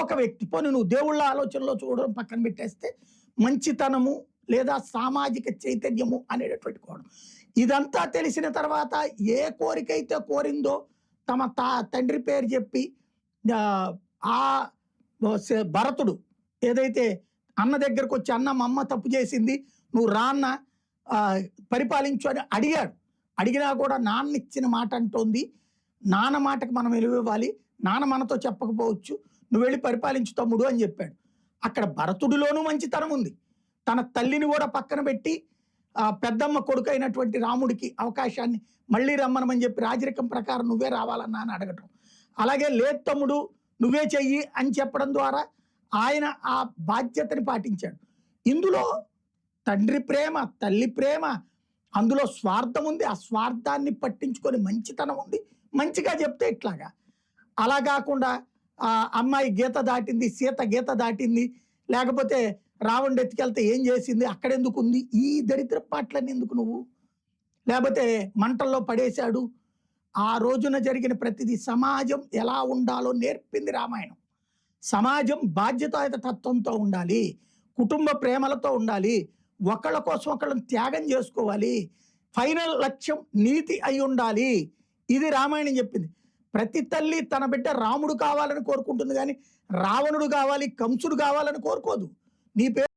ఒక వ్యక్తి. పోనీ నువ్వు దేవుళ్ళ ఆలోచనలో చూడడం పక్కన పెట్టేస్తే మంచితనము లేదా సామాజిక చైతన్యము అనేటటువంటి కోణం. ఇదంతా తెలిసిన తర్వాత ఏ కోరికైతే కోరిందో తమ తండ్రి పేరు చెప్పి ఆ భరతుడు ఏదైతే అన్న దగ్గరకు వచ్చి అన్న మా అమ్మ తప్పు చేసింది నువ్వు రాన్న పరిపాలించు అని అడిగాడు. అడిగినా కూడా నాన్న ఇచ్చిన మాట అంటోంది, నాన్న మాటకు మనం విలువివ్వాలి, నాన్న మనతో చెప్పకపోవచ్చు, నువ్వు వెళ్ళి పరిపాలించు తమ్ముడు అని చెప్పాడు. అక్కడ భరతుడిలోనూ మంచితనం ఉంది. తన తల్లిని కూడా పక్కన పెట్టి పెద్దమ్మ కొడుకు అయినటువంటి రాముడికి అవకాశాన్ని మళ్ళీ రమ్మనమని చెప్పి రాజరికం ప్రకారం నువ్వే రావాలన్నా అని అడగటం. అలాగే లేదు తమ్ముడు నువ్వే చెయ్యి అని చెప్పడం ద్వారా ఆయన ఆ బాధ్యతని పాటించాడు. ఇందులో తండ్రి ప్రేమ, తల్లి ప్రేమ, అందులో స్వార్థం ఉంది. ఆ స్వార్థాన్ని పట్టించుకొని మంచితనం ఉంది. మంచిగా చెప్తే ఇట్లాగా. అలా కాకుండా అమ్మాయి గీత దాటింది, సీత గీత దాటింది, లేకపోతే రావణుడు ఎత్తుకెళ్తే ఏం చేసింది, అక్కడెందుకు ఉంది, ఈ దరిద్ర పాటలన్నీ ఎందుకు నువ్వు, లేకపోతే మంటల్లో పడేశాడు. ఆ రోజున జరిగిన ప్రతిదీ సమాజం ఎలా ఉండాలో నేర్పింది రామాయణం. సమాజం బాధ్యతాయుత తత్వంతో ఉండాలి, కుటుంబ ప్రేమలతో ఉండాలి, ఒకళ్ళ కోసం ఒకళ్ళని త్యాగం చేసుకోవాలి, ఫైనల్ లక్ష్యం నీతి అయి ఉండాలి. ఇది రామాయణం చెప్పింది. ప్రతి తల్లి తన బిడ్డ రాముడు కావాలని కోరుకుంటుంది కానీ రావణుడు కావాలి, కంసుడు కావాలని కోరుకోదు. నీ పేరు